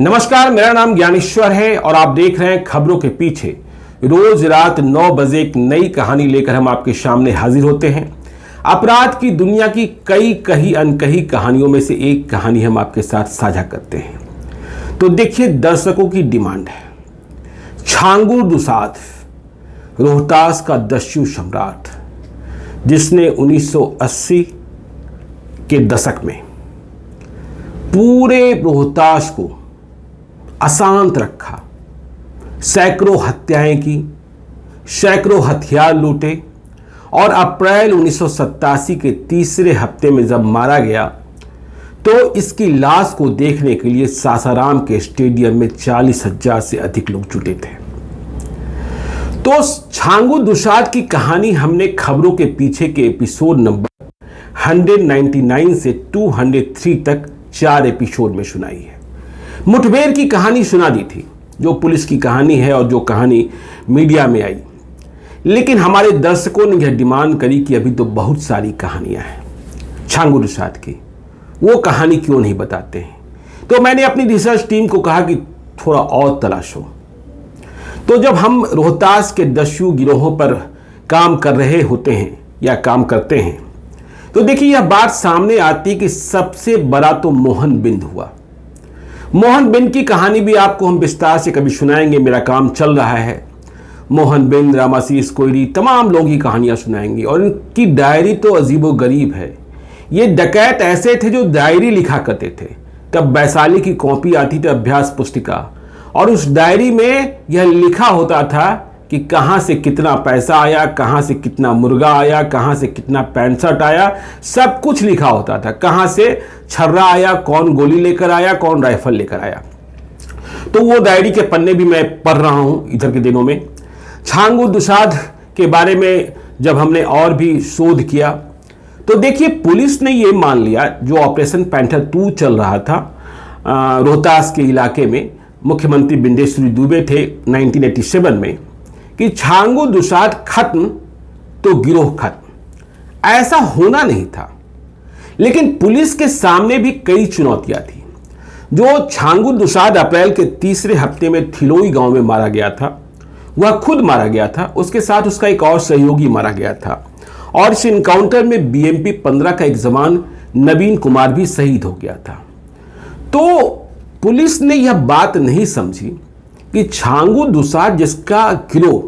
नमस्कार, मेरा नाम ज्ञानेश्वर है और आप देख रहे हैं खबरों के पीछे। रोज रात 9 बजे एक नई कहानी लेकर हम आपके सामने हाजिर होते हैं। अपराध की दुनिया की कई कही अनकही कहानियों में से एक कहानी हम आपके साथ साझा करते हैं। तो देखिए, दर्शकों की डिमांड है। छांगु दुसाद, रोहतास का दस्यु सम्राट, जिसने 1980 के दशक में पूरे रोहतास को अशांत रखा, सैकड़ों हत्याएं की, सैकड़ों हथियार लूटे और अप्रैल 1987 के तीसरे हफ्ते में जब मारा गया तो इसकी लाश को देखने के लिए सासाराम के स्टेडियम में 40,000 से अधिक लोग जुटे थे। तो छांगु दुसाद की कहानी हमने खबरों के पीछे के एपिसोड नंबर 199 से 203 तक 4 एपिसोड में सुनाई है। मुठभेड़ की कहानी सुना दी थी, जो पुलिस की कहानी है और जो कहानी मीडिया में आई। लेकिन हमारे दर्शकों ने यह डिमांड करी कि अभी तो बहुत सारी कहानियां हैं छांगु दुसाद की, वो कहानी क्यों नहीं बताते हैं। तो मैंने अपनी रिसर्च टीम को कहा कि थोड़ा और तलाशो। तो जब हम रोहतास के दस्यु गिरोहों पर काम कर रहे होते हैं या काम करते हैं, तो देखिए, यह बात सामने आती कि सबसे बड़ा तो मोहन बिंद हुआ। मोहन बिंद की कहानी भी आपको हम विस्तार से कभी सुनाएंगे, मेरा काम चल रहा है। मोहन बिंद, रामाशीष कोयरी, तमाम लोगों की कहानियां सुनाएंगे और इनकी डायरी तो अजीबो गरीब है। ये डकैत ऐसे थे जो डायरी लिखा करते थे। तब वैशाली की कॉपी आती थी, अभ्यास पुस्तिका, और उस डायरी में यह लिखा होता था कि कहाँ से कितना पैसा आया, कहाँ से कितना मुर्गा आया, कहाँ से कितना पैंट शर्ट आया, सब कुछ लिखा होता था। कहाँ से छर्रा आया, कौन गोली लेकर आया, कौन राइफल लेकर आया। तो वो डायरी के पन्ने भी मैं पढ़ रहा हूँ इधर के दिनों में। छांगु दुसाद के बारे में जब हमने और भी शोध किया तो देखिए, पुलिस ने ये मान लिया, जो ऑपरेशन पैंथर 2 चल रहा था रोहतास के इलाके में, मुख्यमंत्री बिंदेश्वरी दुबे थे 1987 में, कि छांगु दुसाद खत्म तो गिरोह खत्म। ऐसा होना नहीं था। लेकिन पुलिस के सामने भी कई चुनौतियां थी। जो छांगु दुसाद अप्रैल के तीसरे हफ्ते में थिलोई गांव में मारा गया था, वह खुद मारा गया था, उसके साथ उसका एक और सहयोगी मारा गया था। और इस इनकाउंटर में बीएमपी 15 का एक जवान नवीन कुमार भी शहीद हो गया था। तो पुलिस ने यह बात नहीं समझी कि छांगु दुसाद, जिसका गिरोह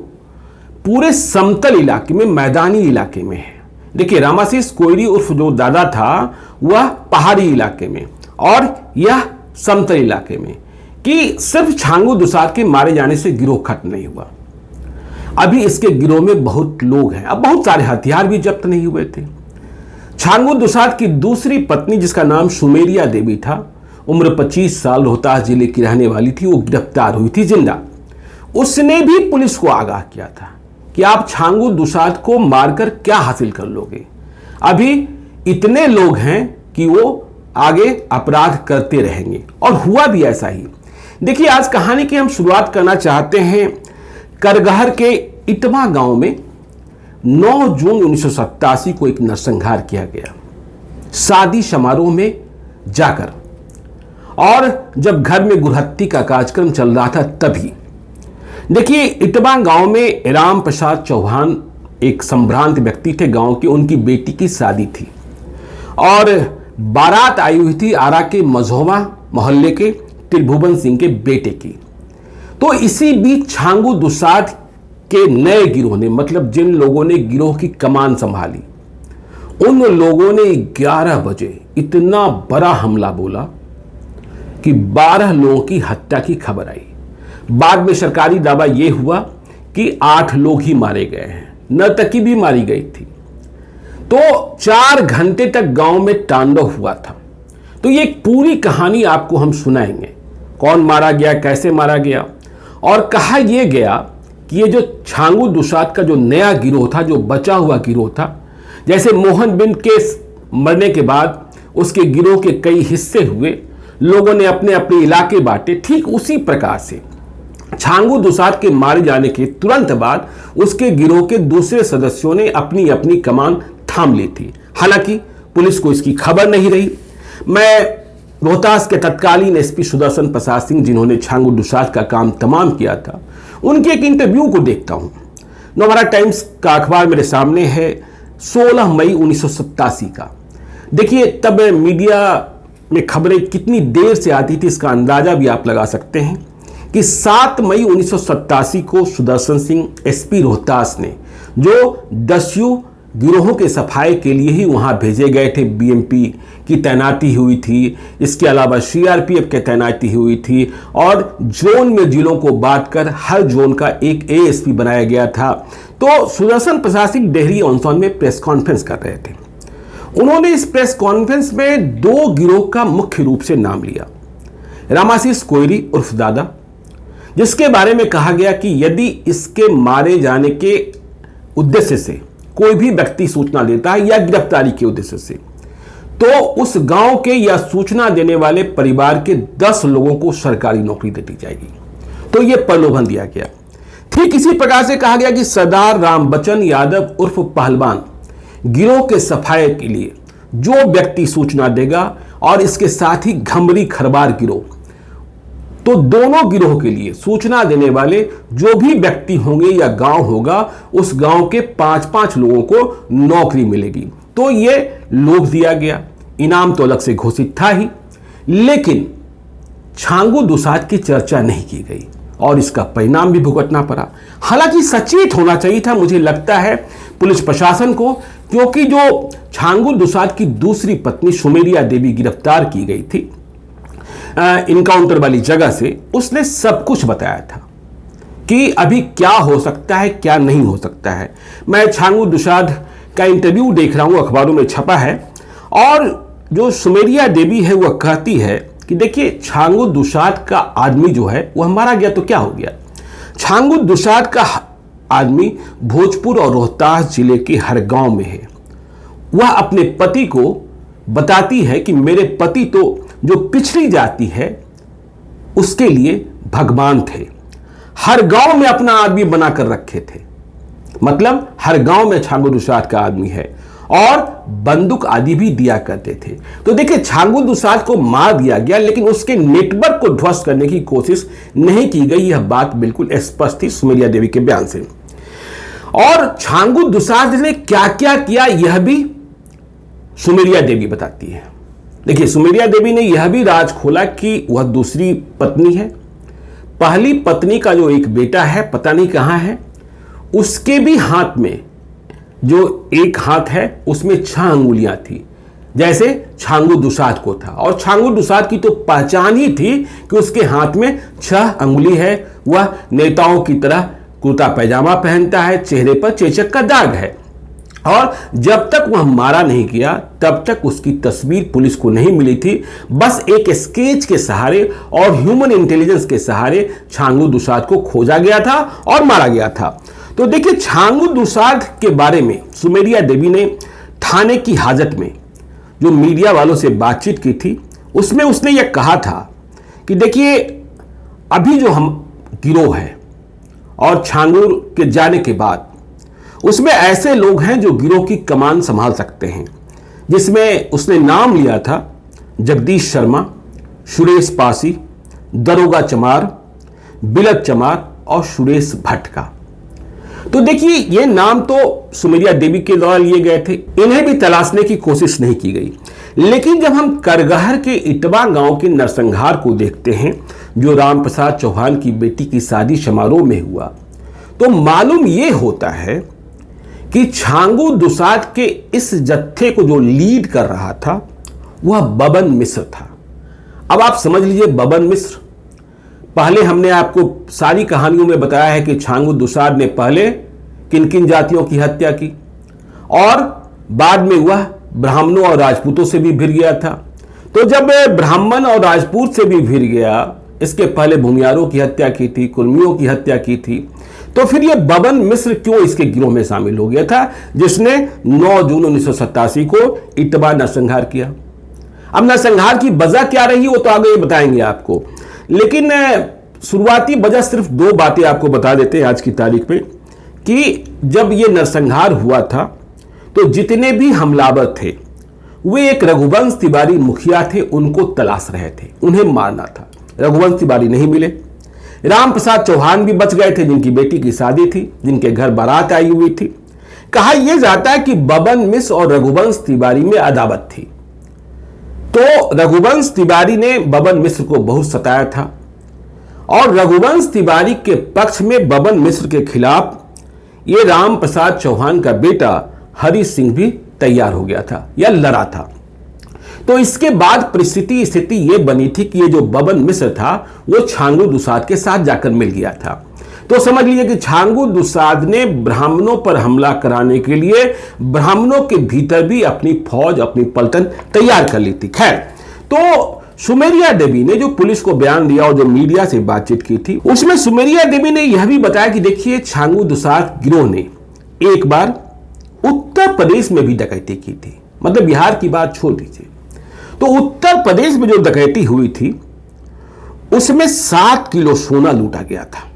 पूरे समतल इलाके में, मैदानी इलाके में है। देखिए, रामाशीष कोयरी उर्फ जो दादा था, वह पहाड़ी इलाके में और यह समतल इलाके में, कि सिर्फ छांगु दुसाद के मारे जाने से गिरोह खत्म नहीं हुआ। अभी इसके गिरोह में बहुत लोग हैं, अब बहुत सारे हथियार भी जब्त नहीं हुए थे। छांगु दुसाद की दूसरी पत्नी, जिसका नाम सुमेरिया देवी था, उम्र 25 साल, रोहतास जिले की रहने वाली थी, वो गिरफ्तार हुई थी जिंदा। उसने भी पुलिस को आगाह किया था कि आप छांगु दुसाद को मारकर क्या हासिल कर लोगे, अभी इतने लोग हैं कि वो आगे अपराध करते रहेंगे। और हुआ भी ऐसा ही। देखिए, आज कहानी की हम शुरुआत करना चाहते हैं करगहर के इटवा गांव में 9 जून 1987 को एक नरसंहार किया गया, शादी समारोह में जाकर। और जब घर में गुरहत्ती का कार्यक्रम चल रहा था तभी देखिए, इटवा गांव में राम प्रसाद चौहान एक संभ्रांत व्यक्ति थे गांव के, उनकी बेटी की शादी थी और बारात आई हुई थी आरा के मझौवा मोहल्ले के त्रिभुवन सिंह के बेटे की। तो इसी बीच छांगु दुसाद के नए गिरोह ने, मतलब जिन लोगों ने गिरोह की कमान संभाली, उन लोगों ने 11 बजे इतना बड़ा हमला बोला कि 12 लोगों की हत्या की खबर आई। बाद में सरकारी दावा यह हुआ कि 8 लोग ही मारे गए हैं, नर्तकी भी मारी गई थी। तो 4 घंटे तक गांव में तांडव हुआ था। तो ये पूरी कहानी आपको हम सुनाएंगे, कौन मारा गया, कैसे मारा गया। और कहा यह गया कि ये जो छांगु दुसाद का जो नया गिरोह था, जो बचा हुआ गिरोह था, जैसे मोहन बिंद के मरने के बाद उसके गिरोह के कई हिस्से हुए, लोगों ने अपने अपने इलाके बांटे, ठीक उसी प्रकार से छांगु दुसाद के मारे जाने के तुरंत बाद उसके गिरोह के दूसरे सदस्यों ने अपनी अपनी कमान थाम ली थी। हालांकि पुलिस को इसकी खबर नहीं रही। मैं रोहतास के तत्कालीन एसपी सुदर्शन प्रसाद सिंह, जिन्होंने छांगू दुसाद का काम तमाम किया था, उनके एक इंटरव्यू को देखता हूं। नवभारत टाइम्स का अखबार मेरे सामने है, 16 मई 1987 का। देखिए तब मीडिया में खबरें कितनी देर से आती थी, इसका अंदाजा भी आप लगा सकते हैं कि 7 मई 1987 को सुदर्शन सिंह एसपी रोहतास ने, जो दस्यु गिरोहों के सफाई के लिए ही वहां भेजे गए थे, बीएमपी की तैनाती हुई थी, इसके अलावा सीआरपीएफ की तैनाती हुई थी और जोन में जिलों को बांटकर हर जोन का एक एएसपी बनाया गया था। तो सुदर्शन प्रसाद सिंह डेहरी ऑन में प्रेस कॉन्फ्रेंस कर रहे थे। उन्होंने इस प्रेस कॉन्फ्रेंस में 2 गिरोह का मुख्य रूप से नाम लिया। रामाशीष कोयरी उर्फ दादा, जिसके बारे में कहा गया कि यदि इसके मारे जाने के उद्देश्य से कोई भी व्यक्ति सूचना देता है या गिरफ्तारी के उद्देश्य से, तो उस गांव के या सूचना देने वाले परिवार के 10 लोगों को सरकारी नौकरी दे दी जाएगी। तो यह प्रलोभन दिया गया। ठीक इसी प्रकार से कहा गया कि सरदार रामबचन यादव उर्फ पहलवान गिरोह के सफाई के लिए जो व्यक्ति सूचना देगा, और इसके साथ ही घमरी खरबार गिरोह, तो दोनों गिरोह के लिए सूचना देने वाले जो भी व्यक्ति होंगे या गांव होगा, उस गांव के 5-5 लोगों को नौकरी मिलेगी। तो ये लोभ दिया गया। इनाम तो अलग से घोषित था ही, लेकिन छांगू दुसाद की चर्चा नहीं की गई और इसका परिणाम भी भुगतना पड़ा। हालांकि सचेत होना चाहिए था, मुझे लगता है, पुलिस प्रशासन को, क्योंकि जो छांगू दुसाद की दूसरी पत्नी सुमेरिया देवी गिरफ्तार की गई थी इनकाउंटर वाली जगह से, उसने सब कुछ बताया था कि अभी क्या हो सकता है, क्या नहीं हो सकता है। मैं छांगू दुसाद का इंटरव्यू देख रहा हूं, अखबारों में छपा है, और जो सुमेरिया देवी है वह कहती है कि देखिए छांगू दुसाद का आदमी जो है वह मारा गया तो क्या हो गया। छांगू दुसाद का आदमी भोजपुर और रोहतास जिले के हर गांव में है। वह अपने पति को बताती है कि मेरे पति तो जो पिछड़ी जाति है उसके लिए भगवान थे, हर गांव में अपना आदमी बनाकर रखे थे, मतलब हर गांव में छांगू दुसाद का आदमी है, और बंदूक आदि भी दिया करते थे। तो देखिए छांगू दुसाद को मार दिया गया, लेकिन उसके नेटवर्क को ध्वस्त करने की कोशिश नहीं की गई। यह बात बिल्कुल स्पष्ट थी सुमेरिया देवी के बयान से। और छांगू दुसाद ने क्या क्या किया यह भी सुमेरिया देवी बताती है। देखिए सुमेरिया देवी ने यह भी राज खोला कि वह दूसरी पत्नी है, पहली पत्नी का जो एक बेटा है पता नहीं कहां है, उसके भी हाथ में जो एक हाथ है उसमें 6 अंगुलियां थी, जैसे छांगू दुसाद को था। और छांगू दुसाद की तो पहचान ही थी कि उसके हाथ में 6 अंगुली है। वह नेताओं की तरह कुर्ता पैजामा पहनता है, चेहरे पर चेचक का दाग है, और जब तक वह मारा नहीं गया तब तक उसकी तस्वीर पुलिस को नहीं मिली थी। बस एक स्केच के सहारे और ह्यूमन इंटेलिजेंस के सहारे छांगू दुसाद को खोजा गया था और मारा गया था। तो देखिए छांगू दुसाद के बारे में सुमेरिया देवी ने थाने की हाजत में जो मीडिया वालों से बातचीत की थी, उसमें उसने यह कहा था कि देखिए अभी जो हम गिरोह है और छांगू के जाने के बाद उसमें ऐसे लोग हैं जो गिरोह की कमान संभाल सकते हैं, जिसमें उसने नाम लिया था जगदीश शर्मा, सुरेश पासी, दरोगा चमार, बिलक चमार और सुरेश भट्ट का। तो देखिए ये नाम तो सुमेरिया देवी के द्वारा लिए गए थे, इन्हें भी तलाशने की कोशिश नहीं की गई। लेकिन जब हम करगहर के इटवा गांव के नरसंहार को देखते हैं जो रामप्रसाद चौहान की बेटी की शादी समारोह में हुआ, तो मालूम यह होता है कि छांगू दुसाद के इस जत्थे को जो लीड कर रहा था वह बबन मिश्र था। अब आप समझ लीजिए बबन मिश्र, पहले हमने आपको सारी कहानियों में बताया है कि छांगू दुसाद ने पहले किन किन जातियों की हत्या की और बाद में वह ब्राह्मणों और राजपूतों से भी भिड़ गया था। तो जब ब्राह्मण और राजपूत से भी भिड़ गया, इसके पहले भूमियारों की हत्या की थी, कुर्मियों की हत्या की थी, तो फिर ये बबन मिश्र क्यों इसके गिरोह में शामिल हो गया था, जिसने 9 जून 1987 को इटवा नरसंहार किया। अब नरसंहार की वजह क्या रही वो तो आगे बताएंगे आपको, लेकिन शुरुआती वजह सिर्फ 2 बातें आपको बता देते हैं आज की तारीख में कि जब ये नरसंहार हुआ था तो जितने भी हमलावर थे वे एक रघुवंश तिवारी मुखिया थे, उनको तलाश रहे थे, उन्हें मारना था। रघुवंश तिवारी नहीं मिले। राम प्रसाद चौहान भी बच गए थे, जिनकी बेटी की शादी थी, जिनके घर बारात आई हुई थी। कहा यह जाता है कि बबन मिश्र और रघुवंश तिवारी में अदावत थी। तो रघुवंश तिवारी ने बबन मिश्र को बहुत सताया था और रघुवंश तिवारी के पक्ष में बबन मिश्र के खिलाफ ये राम प्रसाद चौहान का बेटा हरि सिंह भी तैयार हो गया था या लड़ा था। तो इसके बाद स्थिति ये बनी थी कि ये जो बबन मिश्र था वो छांगू दुसाद के साथ जाकर मिल गया था। तो समझ लीजिए कि छांगू दुसाद ने ब्राह्मणों पर हमला कराने के लिए ब्राह्मणों के भीतर भी अपनी फौज, अपनी पलटन तैयार कर ली थी। खैर, तो सुमेरिया देवी ने जो पुलिस को बयान दिया और जो मीडिया से बातचीत की थी, उसमें सुमेरिया देवी ने यह भी बताया कि देखिए, छांगू दुसाद गिरोह ने एक बार उत्तर प्रदेश में भी डकैती की थी। मतलब बिहार की बात छोड़ दीजिए, तो उत्तर प्रदेश में जो डकैती हुई थी उसमें 7 किलो सोना लूटा गया था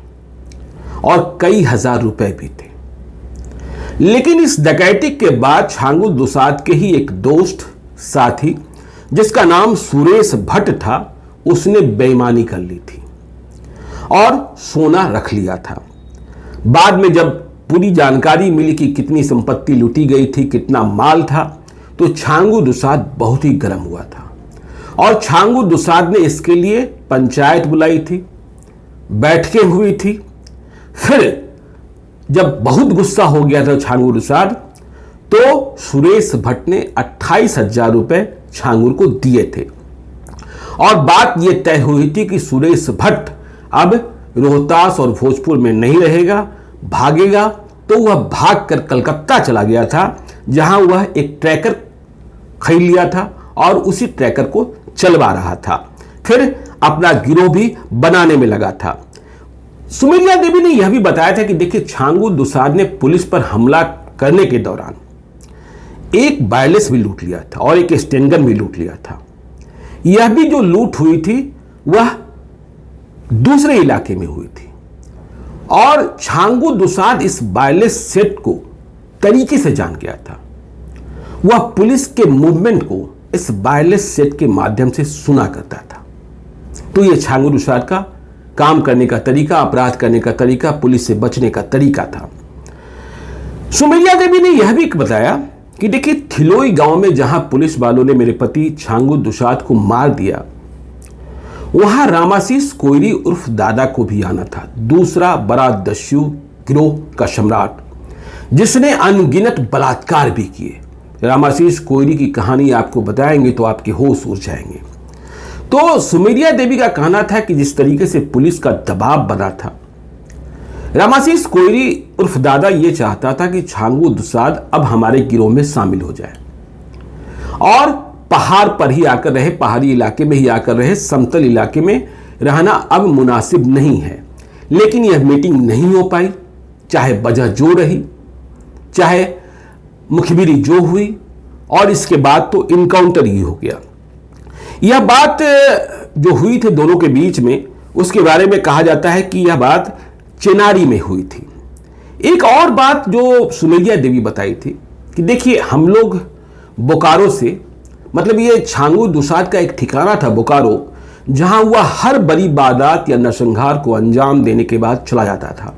और कई हजार रुपए भी थे। लेकिन इस डकैती के बाद छांगू दुसाद के ही एक दोस्त साथी जिसका नाम सुरेश भट्ट था, उसने बेईमानी कर ली थी और सोना रख लिया था। बाद में जब पूरी जानकारी मिली कि कितनी संपत्ति लूटी गई थी, कितना माल था, तो छांगू दुसाद बहुत ही गर्म हुआ था और छांगू दुसाद ने इसके लिए पंचायत बुलाई थी, बैठकें हुई थी। फिर जब बहुत गुस्सा हो गया था छांगू दुसाद, तो सुरेश भट्ट ने 28,000 रुपए छांगू को दिए थे और बात यह तय हुई थी कि सुरेश भट्ट अब रोहतास और भोजपुर में नहीं रहेगा, भागेगा। तो वह भागकर कलकत्ता चला गया था, जहां वह एक ट्रैकर खरीद लिया था और उसी ट्रैकर को चलवा रहा था। फिर अपना गिरोह भी बनाने में लगा था। सुमेरिया देवी ने यह भी बताया था कि देखिए, छांगू दुसाद ने पुलिस पर हमला करने के दौरान एक वायरलेस भी लूट लिया था और एक स्टेनगन भी लूट लिया था। यह भी जो लूट हुई थी वह दूसरे इलाके में हुई थी और छांगू दुसाद इस वायरलेस सेट को तरीके से जान गया था। वह पुलिस के मूवमेंट को इस वायरलेस सेट के माध्यम से सुना करता था। तो यह छांगू दुसाद का काम करने का तरीका, अपराध करने का तरीका, पुलिस से बचने का तरीका था। सुमेरिया देवी ने यह भी बताया कि देखिए, थिलोई गांव में जहां पुलिस वालों ने मेरे पति छांगू दुसाद को मार दिया, वहां रामाशीष कोयरी उर्फ दादा को भी आना था, दूसरा बड़ा दस्यु गिरोह का सम्राट, जिसने अनगिनत बलात्कार भी किए। रामाशीष कोयरी की कहानी आपको बताएंगे तो आपके होश उड़ जाएंगे। तो सुमेरिया देवी का कहना था कि जिस तरीके से पुलिस का दबाव बना था, रामाशीष कोयरी उर्फ दादा ये चाहता था कि छांगू दुसाद अब हमारे गिरोह में शामिल हो जाए और पहाड़ पर ही आकर रहे, पहाड़ी इलाके में ही आकर रहे, समतल इलाके में रहना अब मुनासिब नहीं है। लेकिन यह मीटिंग नहीं हो पाई, चाहे वजह जो रही, चाहे मुखबिरी जो हुई, और इसके बाद तो इनकाउंटर ही हो गया। यह बात जो हुई थी दोनों के बीच में, उसके बारे में कहा जाता है कि यह बात चेनारी में हुई थी। एक और बात जो सुमेरिया देवी बताई थी कि देखिए, हम लोग बोकारो से, मतलब ये छांगू दुसाद का एक ठिकाना था बोकारो, जहां वह हर बड़ी वारदात या नरसंहार को अंजाम देने के बाद चला जाता था।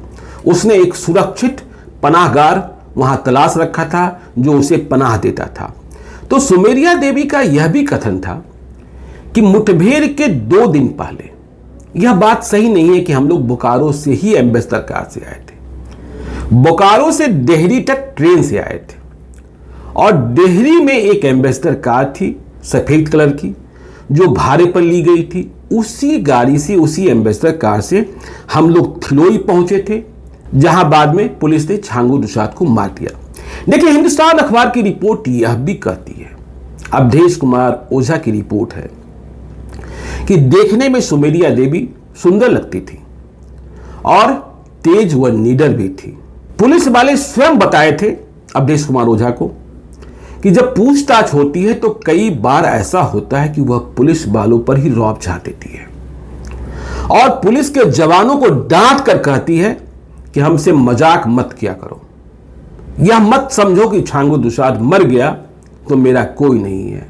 उसने एक सुरक्षित पनाहगार वहां तलाश रखा था जो उसे पनाह देता था। तो सुमेरिया देवी का यह भी कथन था कि मुठभेड़ के 2 दिन पहले, यह बात सही नहीं है कि हम लोग बोकारो से ही एम्बेसडर कार से आए थे। बोकारो से देहरी तक ट्रेन से आए थे और देहरी में एक एम्बेसडर कार थी सफेद कलर की, जो भाड़े पर ली गई थी। उसी गाड़ी से, उसी एम्बेसडर कार से हम लोग थिलोई पहुंचे थे, जहां बाद में पुलिस ने छांगू दुसाद को मार दिया। देखिए, हिंदुस्तान अखबार की रिपोर्ट यह भी कहती है, अवधेश कुमार ओझा की रिपोर्ट है, कि देखने में सुमेरिया देवी सुंदर लगती थी और तेज व निडर भी थी। पुलिस वाले स्वयं बताए थे अवधेश कुमार ओझा को कि जब पूछताछ होती है तो कई बार ऐसा होता है कि वह पुलिस वालों पर ही रौब झाड़ देती है और पुलिस के जवानों को डांट कर कहती है कि हमसे मजाक मत किया करो, यह मत समझो कि छांगू दुसाद मर गया तो मेरा कोई नहीं है।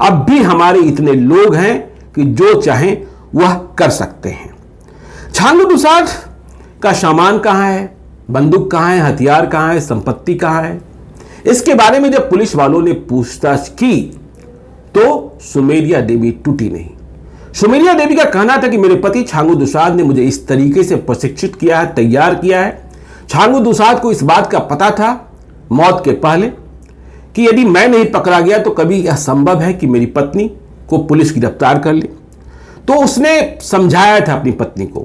अब भी हमारे इतने लोग हैं कि जो चाहें वह कर सकते हैं। छांगू दुसाद का सामान कहां है, बंदूक कहां है, हथियार कहां है, संपत्ति कहां है? इसके बारे में जब पुलिस वालों ने पूछताछ की तो सुमेरिया देवी टूटी नहीं। सुमेरिया देवी का कहना था कि मेरे पति छांगू दुसाद ने मुझे इस तरीके से प्रशिक्षित किया है, तैयार किया है। छांगू दुसाद को इस बात का पता था मौत के पहले कि यदि मैं नहीं पकड़ा गया तो कभी यह संभव है कि मेरी पत्नी को पुलिस गिरफ्तार कर ले। तो उसने समझाया था अपनी पत्नी को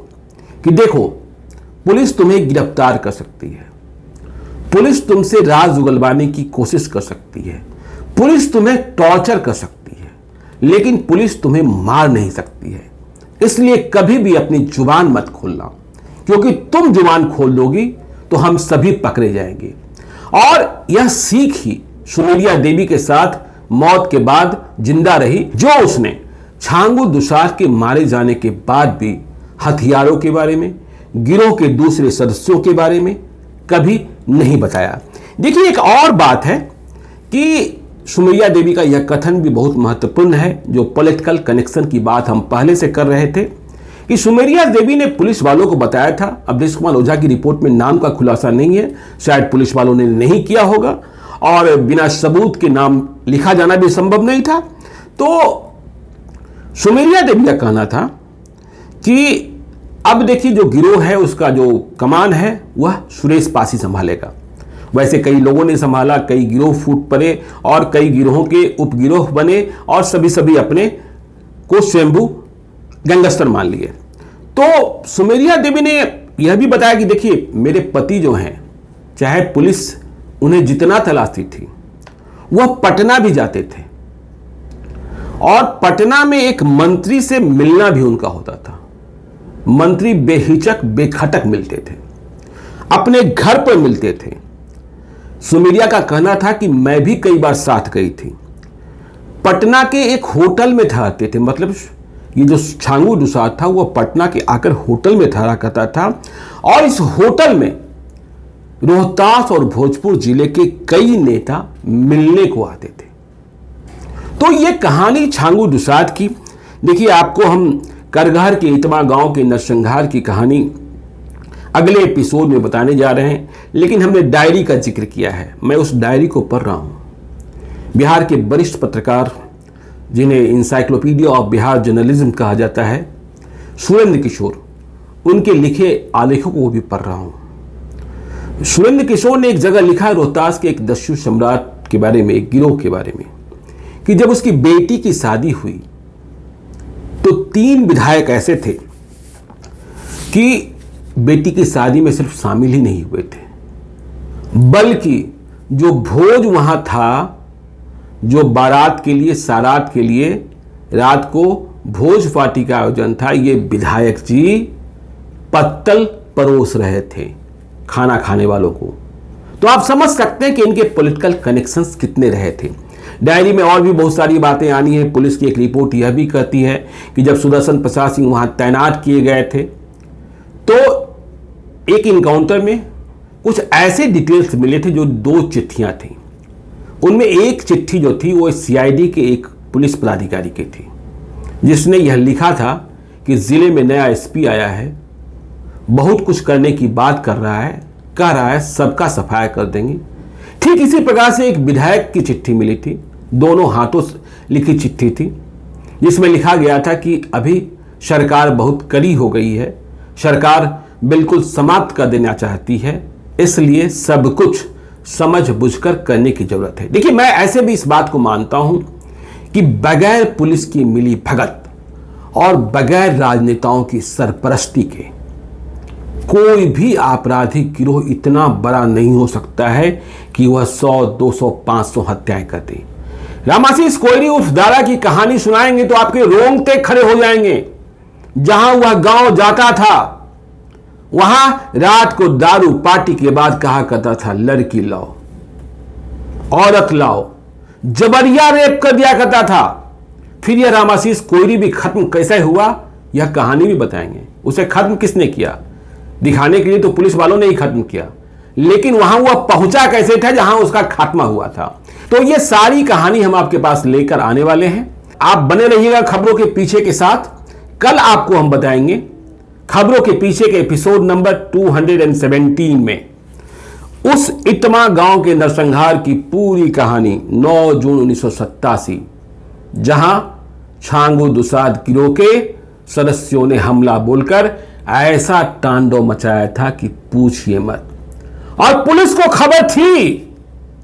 कि देखो, पुलिस तुम्हें गिरफ्तार कर सकती है, पुलिस तुमसे राज उगलवाने की कोशिश कर सकती है, पुलिस तुम्हें टॉर्चर कर सकती है, लेकिन पुलिस तुम्हें मार नहीं सकती है। इसलिए कभी भी अपनी जुबान मत खोलना, क्योंकि तुम जुबान खोल दोगी तो हम सभी पकड़े जाएंगे। और यह सीख ही सुमेरिया देवी के साथ मौत के बाद जिंदा रही, जो उसने छांगू दुसाद के मारे जाने के बाद भी हथियारों के बारे में, गिरोह के दूसरे सदस्यों के बारे में कभी नहीं बताया। देखिए, एक और बात है कि सुमेरिया देवी का यह कथन भी बहुत महत्वपूर्ण है, जो पॉलिटिकल कनेक्शन की बात हम पहले से कर रहे थे, कि सुमेरिया देवी ने पुलिस वालों को बताया था। अवधेश कुमार ओझा की रिपोर्ट में नाम का खुलासा नहीं है, शायद पुलिस वालों ने नहीं किया होगा, और बिना सबूत के नाम लिखा जाना भी संभव नहीं था। तो सुमेरिया देवी का कहना था कि अब देखिए, जो गिरोह है उसका जो कमान है वह सुरेश पासी संभालेगा। वैसे कई लोगों ने संभाला, कई गिरोह फूट पड़े और कई गिरोहों के उपगिरोह बने और सभी अपने को स्वयंभू गैंगस्टर मान लिए। तो सुमेरिया देवी ने यह भी बताया कि देखिए, मेरे पति जो हैं, चाहे पुलिस उन्हें जितना तलाशती थी, वह पटना भी जाते थे और पटना में एक मंत्री से मिलना भी उनका होता था। मंत्री बेहिचक बेखटक मिलते थे, अपने घर पर मिलते थे। सुमेरिया का कहना था कि मैं भी कई बार साथ गई थी। पटना के एक होटल में ठहरते थे, मतलब ये जो छांगू दुसाद था वह पटना के आकर होटल में ठहरा करता था, और इस होटल में रोहतास और भोजपुर जिले के कई नेता मिलने को आते थे। तो ये कहानी छांगू दुसाद की। देखिए, आपको हम करगहर के इतमा गांव के नरसंहार की कहानी अगले एपिसोड में बताने जा रहे हैं, लेकिन हमने डायरी का जिक्र किया है। मैं उस डायरी को पढ़ रहा हूं। बिहार के वरिष्ठ पत्रकार, जिन्हें इंसाइक्लोपीडिया ऑफ बिहार जर्नलिज्म कहा जाता है, सुरेंद्र किशोर, उनके लिखे आलेखों को भी पढ़ रहा हूं। सुरेंद्र किशोर ने एक जगह लिखा है रोहतास के एक दस्यु सम्राट के बारे में, एक गिरोह के बारे में, कि जब उसकी बेटी की शादी हुई तो 3 विधायक ऐसे थे कि बेटी की शादी में सिर्फ शामिल ही नहीं हुए थे, बल्कि जो भोज वहां था, जो बारात के लिए, सारात के लिए रात को भोज पार्टी का आयोजन था, ये विधायक जी पत्तल परोस रहे थे खाना खाने वालों को। तो आप समझ सकते हैं कि इनके पॉलिटिकल कनेक्शंस कितने रहे थे। डायरी में और भी बहुत सारी बातें आनी है। पुलिस की एक रिपोर्ट यह भी कहती है कि जब सुदर्शन प्रसाद सिंह वहां तैनात किए गए थे तो एक इनकाउंटर में कुछ ऐसे डिटेल्स मिले थे जो 2 चिट्ठियां थी। उनमें एक चिट्ठी जो थी वो सीआईडी के एक पुलिस पदाधिकारी की थी, जिसने यह लिखा था कि जिले में नया एसपी आया है, बहुत कुछ करने की बात कर रहा है, कह रहा है सबका सफाया कर देंगे। ठीक इसी प्रकार से एक विधायक की चिट्ठी मिली थी, दोनों हाथों से लिखी चिट्ठी थी, जिसमें लिखा गया था कि अभी सरकार बहुत कड़ी हो गई है, सरकार बिल्कुल समाप्त कर देना चाहती है, इसलिए सब कुछ समझ बुझकर करने की जरूरत है। देखिए, मैं ऐसे भी इस बात को मानता हूं कि बगैर पुलिस की मिली भगत और बगैर राजनेताओं की सरपरस्ती के कोई भी आपराधिक गिरोह इतना बड़ा नहीं हो सकता है कि वह 100, 200, 500 हत्याएं कर दे। रामाशीष कोयरी उर्फ दारा की कहानी सुनाएंगे तो आपके रोंगटे खड़े हो जाएंगे। जहां वह गांव जाता था वहां रात को दारू पार्टी के बाद कहा करता था लड़की लाओ, औरत लाओ, जबरिया रेप कर दिया करता था। फिर यह रामाशीष कोयरी भी खत्म कैसे हुआ यह कहानी भी बताएंगे। उसे खत्म किसने किया? दिखाने के लिए तो पुलिस वालों ने ही खत्म किया, लेकिन वहां वह पहुंचा कैसे था जहां उसका खात्मा हुआ था। तो ये सारी कहानी हम आपके पास लेकर आने वाले हैं। आप बने रहिएगा खबरों के पीछे के साथ। कल आपको हम बताएंगे खबरों के पीछे के एपिसोड नंबर 217 में उस इटमा गांव के नरसंहार की पूरी कहानी 9 जून 1987, जहां छांगू दुसाद गिरोह के सदस्यों ने हमला बोलकर ऐसा तांडव मचाया था कि पूछिए मत। और पुलिस को खबर थी,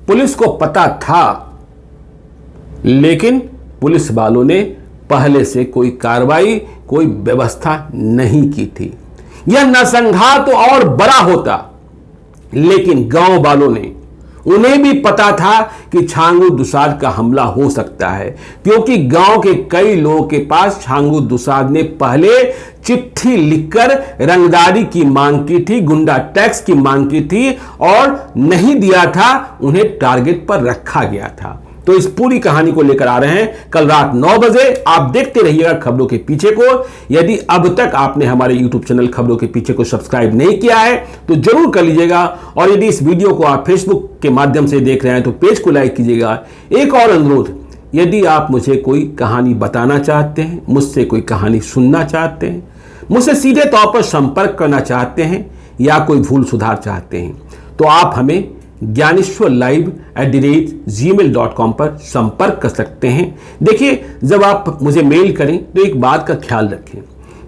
पुलिस को पता था, लेकिन पुलिस वालों ने पहले से कोई कार्रवाई, कोई व्यवस्था नहीं की थी। यह नरसंहार तो और बड़ा होता, लेकिन गांव वालों ने, उन्हें भी पता था कि छांगू दुसाद का हमला हो सकता है, क्योंकि गांव के कई लोगों के पास छांगू दुसाद ने पहले चिट्ठी लिखकर रंगदारी की मांग की थी, गुंडा टैक्स की मांग की थी और नहीं दिया था, उन्हें टारगेट पर रखा गया था। तो इस पूरी कहानी को लेकर आ रहे हैं कल रात 9 बजे। आप देखते रहिएगा खबरों के पीछे को। यदि अब तक आपने हमारे YouTube चैनल खबरों के पीछे को सब्सक्राइब नहीं किया है तो जरूर कर लीजिएगा, और यदि इस वीडियो को आप फेसबुक के माध्यम से देख रहे हैं तो पेज को लाइक कीजिएगा। एक और अनुरोध, यदि आप मुझे कोई कहानी बताना चाहते हैं, मुझसे कोई कहानी सुनना चाहते हैं, मुझसे सीधे तौर पर संपर्क करना चाहते हैं या कोई भूल सुधार चाहते हैं, तो आप हमें gyaneshwarlive@gmail.com पर संपर्क कर सकते हैं। देखिए, जब आप मुझे मेल करें तो एक बात का ख्याल रखें,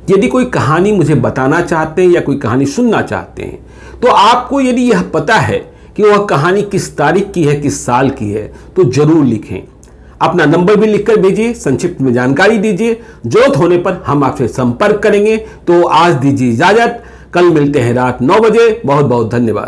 यदि कोई कहानी मुझे बताना चाहते हैं या कोई कहानी सुनना चाहते हैं, तो आपको यदि यह पता है कि वह कहानी किस तारीख की है, किस साल की है, तो जरूर लिखें। अपना नंबर भी लिखकर भेजिए, संक्षिप्त में जानकारी दीजिए। जरूरत होने पर हम आपसे संपर्क करेंगे। तो आज दीजिए इजाजत, कल मिलते हैं रात 9 बजे। बहुत बहुत धन्यवाद।